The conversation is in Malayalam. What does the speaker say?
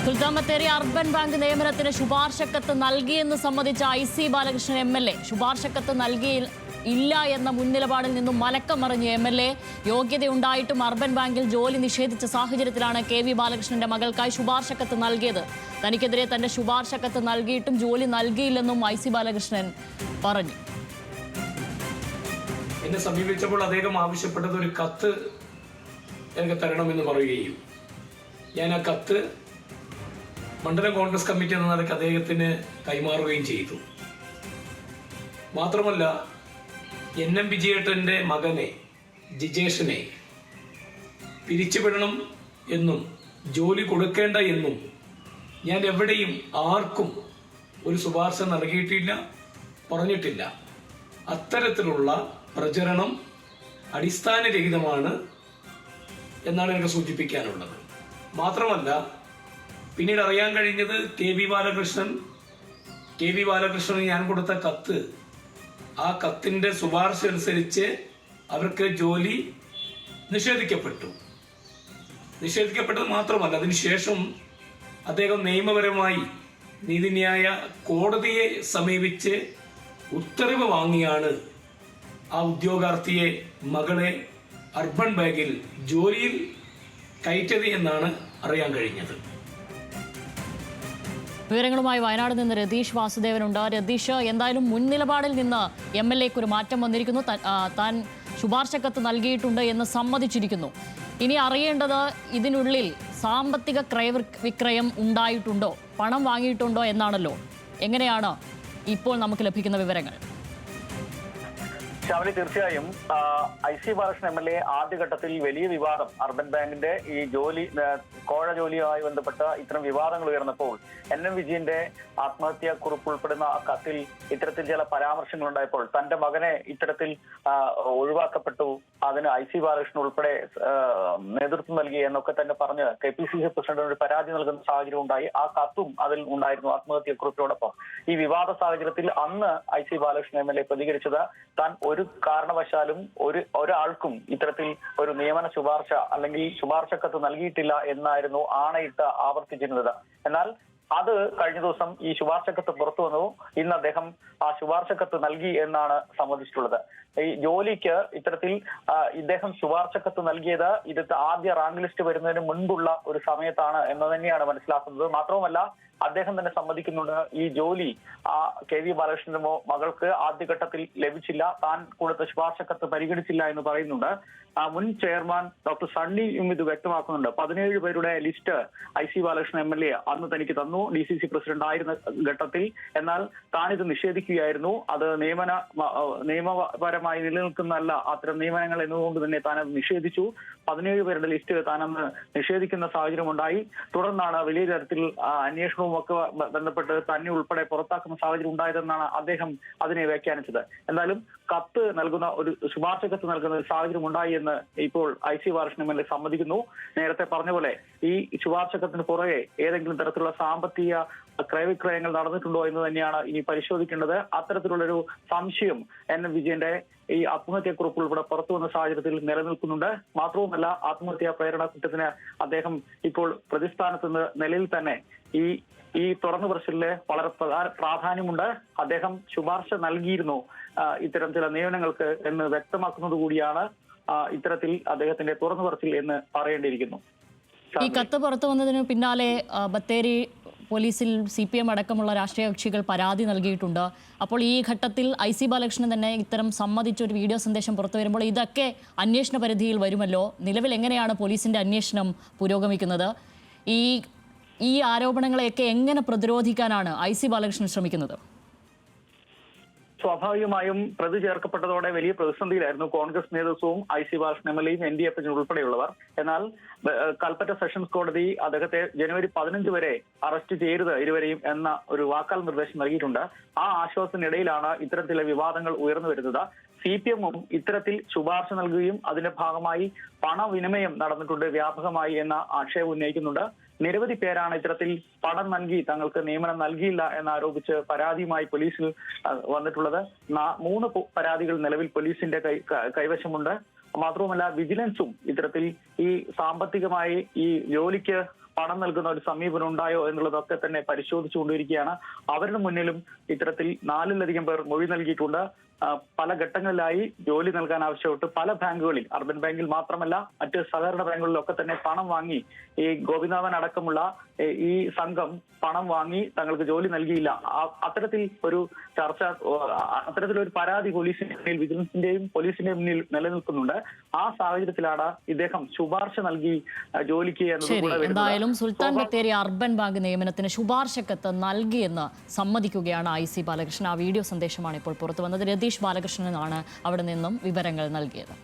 സുൽത്താൻ ബത്തേരി അർബൻ ബാങ്ക് നിയമനത്തിന് ശുപാർശക്കത്ത് നൽകിയെന്ന് സംബന്ധിച്ച IC ബാലകൃഷ്ണൻ MLA ശുപാർശക്കത്ത് നൽകിയില്ല എന്ന മുൻനിലപാടിൽ നിന്നും മലക്കം മറിഞ്ഞ് MLA യോഗ്യതയുണ്ടായിട്ടും അർബൻ ബാങ്കിൽ ജോലി നിഷേധിച്ച സാഹചര്യത്തിലാണ് KV ബാലകൃഷ്ണന്റെ മകൾക്കായി ശുപാർശക്കത്ത് നൽകിയത്. തനിക്കെതിരെ തന്റെ ശുപാർശക്കത്ത് നൽകിയിട്ടും ജോലി നൽകിയില്ലെന്നും IC ബാലകൃഷ്ണൻ പറഞ്ഞു. എന്നെ സമീപിച്ചപ്പോൾ അദ്ദേഹം ആവശ്യപ്പെട്ടത് ഒരു കത്ത് എനിക്ക് തരണമെന്ന് പറയുകയും ഞാൻ ആ കത്ത് മണ്ഡലം കോൺഗ്രസ് കമ്മിറ്റി എന്ന നിലയ്ക്ക് അദ്ദേഹത്തിന് കൈമാറുകയും ചെയ്തു. മാത്രമല്ല NM വിജയേട്ടൻ്റെ മകനെ ജിജേഷിനെ പിരിച്ചുവിടണം എന്നും ജോലി കൊടുക്കേണ്ട എന്നും ഞാൻ എവിടെയും ആർക്കും ഒരു ശുപാർശ നൽകിയിട്ടില്ല, പറഞ്ഞിട്ടില്ല. അത്തരത്തിലുള്ള പ്രചരണം അടിസ്ഥാനരഹിതമാണ് എന്നാണ് എനിക്ക് സൂചിപ്പിക്കാനുള്ളത്. മാത്രമല്ല പിന്നീട് അറിയാൻ കഴിഞ്ഞത് KV ബാലകൃഷ്ണന് ഞാൻ കൊടുത്ത കത്ത്, ആ കത്തിന്റെ ശുപാർശ അനുസരിച്ച് അവർക്ക് ജോലി നിഷേധിക്കപ്പെട്ടത് മാത്രമല്ല, അതിനുശേഷം അദ്ദേഹം നിയമപരമായി നീതിന്യായ കോടതിയെ സമീപിച്ച് ഉത്തരവ് വാങ്ങിയാണ് ആ ഉദ്യോഗാർത്ഥിയെ മകളെ അർബൻ ബാങ്കിൽ ജോലിയിൽ കയറ്റത് എന്നാണ് അറിയാൻ കഴിഞ്ഞത്. വിവരങ്ങളുമായി വയനാട് നിന്ന് രതീഷ് വാസുദേവനുണ്ട്. രതീഷ്, എന്തായാലും മുൻ നിലപാടിൽ നിന്ന് MLAക്ക് ഒരു മാറ്റം വന്നിരിക്കുന്നു. താൻ ശുപാർശക്കത്ത് നൽകിയിട്ടുണ്ട് എന്ന് സമ്മതിച്ചിരിക്കുന്നു. ഇനി അറിയേണ്ടത് ഇതിനുള്ളിൽ സാമ്പത്തിക ക്രയവിക്രയം ഉണ്ടായിട്ടുണ്ടോ, പണം വാങ്ങിയിട്ടുണ്ടോ എന്നാണല്ലോ. എങ്ങനെയാണ് ഇപ്പോൾ നമുക്ക് ലഭിക്കുന്ന വിവരങ്ങൾ? ശ്യാമലി, തീർച്ചയായും IC ബാലകൃഷ്ണൻ MLA ആദ്യഘട്ടത്തിൽ വലിയ വിവാദം അർബൻ ബാങ്കിന്റെ ഈ കോഴ ജോലിയുമായി ബന്ധപ്പെട്ട ഇത്തരം വിവാദങ്ങൾ ഉയർന്നപ്പോൾ NM വിജയന്റെ ആത്മഹത്യാ കുറിപ്പ് ഉൾപ്പെടുന്ന ആ കത്തിൽ ഇത്തരത്തിൽ ചില പരാമർശങ്ങൾ ഉണ്ടായപ്പോൾ തന്റെ മകനെ ഇത്തരത്തിൽ ഒഴിവാക്കപ്പെട്ടു, അതിന് IC ബാലകൃഷ്ണൻ ഉൾപ്പെടെ നേതൃത്വം നൽകി എന്നൊക്കെ തന്നെ പറഞ്ഞ് KPCC പ്രസിഡന്റിന് ഒരു പരാതി നൽകുന്ന സാഹചര്യം ഉണ്ടായി. ആ കത്തും അതിൽ ഉണ്ടായിരുന്നു, ആത്മഹത്യാ കുറിപ്പിനോടൊപ്പം. ഈ വിവാദ സാഹചര്യത്തിൽ അന്ന് IC ബാലകൃഷ്ണൻ MLA പ്രതികരിച്ചത് താൻ ഒരു കാരണവശാലും ഒരാൾക്കും ഇത്തരത്തിൽ ഒരു നിയമന ശുപാർശ അല്ലെങ്കിൽ ശുപാർശക്കത്ത് നൽകിയിട്ടില്ല എന്നായിരുന്നു ആണയിട്ട് ആവർത്തിച്ചിരുന്നത്. എന്നാൽ അത് കഴിഞ്ഞ ദിവസം ഈ ശുപാർശക്കത്ത് പുറത്തു വന്നു. ഇന്ന് അദ്ദേഹം ആ ശുപാർശക്കത്ത് നൽകി എന്നാണ് സമ്മതിച്ചിട്ടുള്ളത്. ഈ ജോലിക്ക് ഇത്തരത്തിൽ ഇദ്ദേഹം ശുപാർശക്കത്ത് നൽകിയത് ഇത് ആദ്യ റാങ്ക് ലിസ്റ്റ് വരുന്നതിന് മുൻപുള്ള ഒരു സമയത്താണ് എന്ന് തന്നെയാണ് മനസ്സിലാക്കുന്നത്. മാത്രവുമല്ല അദ്ദേഹം തന്നെ സമ്മതിക്കുന്നുണ്ട്, ഈ ജോലി KV ബാലകൃഷ്ണന്റെ മകൾക്ക് ആദ്യഘട്ടത്തിൽ ലഭിച്ചില്ല, താൻ കൊടുത്ത ശുപാർശക്കത്ത് പരിഗണിച്ചില്ല എന്ന് പറയുന്നുണ്ട്. മുൻ ചെയർമാൻ ഡോക്ടർ സണ്ണി ഇത് വ്യക്തമാക്കുന്നുണ്ട്. 17 പേരുടെ ലിസ്റ്റ് IC ബാലകൃഷ്ണൻ MLA അന്ന് തനിക്ക് തന്നു, DCC പ്രസിഡന്റ് ആയിരുന്ന ഘട്ടത്തിൽ. എന്നാൽ താനിത് നിഷേധിക്കുകയായിരുന്നു. അത് നിയമപരമായി നിലനിൽക്കുന്നതല്ല അത്തരം നിയമനങ്ങൾ എന്നതുകൊണ്ട് തന്നെ താൻ അത് നിഷേധിച്ചു. 17 പേരുടെ ലിസ്റ്റ് താനന്ന് നിഷേധിക്കുന്ന സാഹചര്യം ഉണ്ടായി. തുടർന്നാണ് വലിയ തരത്തിൽ അന്വേഷണവും ഒക്കെ ബന്ധപ്പെട്ട് തന്നെ ഉൾപ്പെടെ പുറത്താക്കുന്ന സാഹചര്യം ഉണ്ടായതെന്നാണ് അദ്ദേഹം അതിനെ വ്യാഖ്യാനിച്ചത്. എന്തായാലും കത്ത് നൽകുന്ന ഒരു ശുപാർശ കത്ത് നൽകുന്ന ഒരു സാഹചര്യം ഉണ്ടായി എന്ന് ഇപ്പോൾ IC ബാലകൃഷ്ണൻ MLA സമ്മതിക്കുന്നു. നേരത്തെ പറഞ്ഞ പോലെ ഈ ശുപാർശ കത്തിന് പുറകെ ഏതെങ്കിലും തരത്തിലുള്ള സാമ്പത്തിക ക്രയവിക്രയങ്ങൾ നടന്നിട്ടുണ്ടോ എന്ന് തന്നെയാണ് ഇനി പരിശോധിക്കേണ്ടത്. അത്തരത്തിലുള്ളൊരു സംശയം NM വിജയന്റെ ഈ ആത്മഹത്യാക്കുറിപ്പ് ഉൾപ്പെടെ പുറത്തു വന്ന സാഹചര്യത്തിൽ നിലനിൽക്കുന്നുണ്ട്. മാത്രവുമല്ല ആത്മഹത്യാ പ്രേരണ കുറ്റത്തിന് അദ്ദേഹം ഇപ്പോൾ പ്രതിസ്ഥാനത്ത് നിലയിൽ തന്നെ ഈ തുറന്നു പറച്ചിലില് വളരെ പ്രാധാന്യമുണ്ട്. അദ്ദേഹം ശുപാർശ നൽകിയിരുന്നു ഇത്തരം ചില നിയമനങ്ങൾക്ക് എന്ന് വ്യക്തമാക്കുന്നത് കൂടിയാണ് ഇത്തരത്തിൽ അദ്ദേഹത്തിന്റെ തുറന്നു പറച്ചിൽ എന്ന് പറയേണ്ടിയിരിക്കുന്നു. ഈ കത്ത് പുറത്തു വന്നതിന് പിന്നാലെ ബത്തേരി പോലീസിൽ CPM അടക്കമുള്ള രാഷ്ട്രീയ കക്ഷികൾ പരാതി നൽകിയിട്ടുണ്ട്. അപ്പോൾ ഈ ഘട്ടത്തിൽ IC ബാലകൃഷ്ണൻ തന്നെ ഇത്തരം സമ്മതിച്ച ഒരു വീഡിയോ സന്ദേശം പുറത്തു വരുമ്പോൾ ഇതൊക്കെ അന്വേഷണ പരിധിയിൽ വരുമല്ലോ. നിലവിൽ എങ്ങനെയാണ് പോലീസിന്റെ അന്വേഷണം പുരോഗമിക്കുന്നത്? ഈ ആരോപണങ്ങളെയൊക്കെ എങ്ങനെ പ്രതിരോധിക്കാനാണ് IC ബാലകൃഷ്ണൻ ശ്രമിക്കുന്നത്? സ്വാഭാവികമായും പ്രതി ചേർക്കപ്പെട്ടതോടെ വലിയ പ്രതിസന്ധിയിലായിരുന്നു കോൺഗ്രസ് നേതൃത്വവും IC ബാലകൃഷ്ണൻ MLAയും NDF ഉൾപ്പെടെയുള്ളവർ. എന്നാൽ കൽപ്പറ്റ സെഷൻസ് കോടതി അദ്ദേഹത്തെ ജനുവരി 15 വരെ അറസ്റ്റ് ചെയ്യരുത് ഇരുവരെയും എന്ന ഒരു വാക്കാൽ നിർദ്ദേശം നൽകിയിട്ടുണ്ട്. ആ ആശ്വാസത്തിനിടയിലാണ് ഇത്തരത്തിലെ വിവാദങ്ങൾ ഉയർന്നു വരുന്നത്. CPM-ഉം ഇത്തരത്തിൽ ശുപാർശ നൽകുകയും അതിന്റെ ഭാഗമായി പണവിനിമയം നടന്നിട്ടുണ്ട് വ്യാപകമായി എന്ന ആക്ഷേപം ഉന്നയിക്കുന്നുണ്ട്. നിരവധി പേരാണ് ഇത്തരത്തിൽ പണം നൽകി തങ്ങൾക്ക് നിയമനം നൽകിയില്ല എന്നാരോപിച്ച് പരാതിയുമായി പോലീസിൽ വന്നിട്ടുള്ളത്. 3 പരാതികൾ നിലവിൽ പോലീസിന്റെ കൈവശമുണ്ട്. മാത്രവുമല്ല വിജിലൻസും ഇത്തരത്തിൽ ഈ സാമ്പത്തികമായി ഈ ജോലിക്ക് പണം നൽകുന്ന ഒരു സമീപനം ഉണ്ടായോ എന്നുള്ളതൊക്കെ തന്നെ പരിശോധിച്ചുകൊണ്ടിരിക്കുകയാണ്. അവരുടെ മുന്നിലും ഇത്തരത്തിൽ 4-ലധികം പേർ മൊഴി നൽകിയിട്ടുണ്ട്. പല ഘട്ടങ്ങളിലായി ജോലി നൽകാൻ ആവശ്യപ്പെട്ട് പല ബാങ്കുകളിൽ, അർബൻ ബാങ്കിൽ മാത്രമല്ല മറ്റ് സഹകരണ ബാങ്കുകളിലൊക്കെ തന്നെ പണം വാങ്ങി ഈ ഗോപിനാഥൻ അടക്കമുള്ള ഈ സംഘം പണം വാങ്ങി തങ്ങൾക്ക് ജോലി നൽകിയില്ല. അത്തരത്തിൽ ഒരു ചർച്ച, അത്തരത്തിലൊരു പരാതി പോലീസിന്റെ മുന്നിൽ, വിജിലൻസിന്റെയും പോലീസിന്റെയും മുന്നിൽ നിലനിൽക്കുന്നുണ്ട്. ആ സാഹചര്യത്തിലാണ് ഇദ്ദേഹം ശുപാർശ നൽകി ജോലിക്ക് എന്നത്. എന്തായാലും സുൽത്താൻ ബത്തേരി അർബൻ ബാങ്ക് നിയമനത്തിന് ശുപാർശ കത്ത് നൽകിയെന്ന് സമ്മതിക്കുകയാണ് IC ബാലകൃഷ്ണൻ. ആ വീഡിയോ സന്ദേശമാണ് ഇപ്പോൾ പുറത്തു വന്നത്. രതീഷ് ബാലകൃഷ്ണനാണ് അവിടെ നിന്നും വിവരങ്ങൾ നൽകിയത്.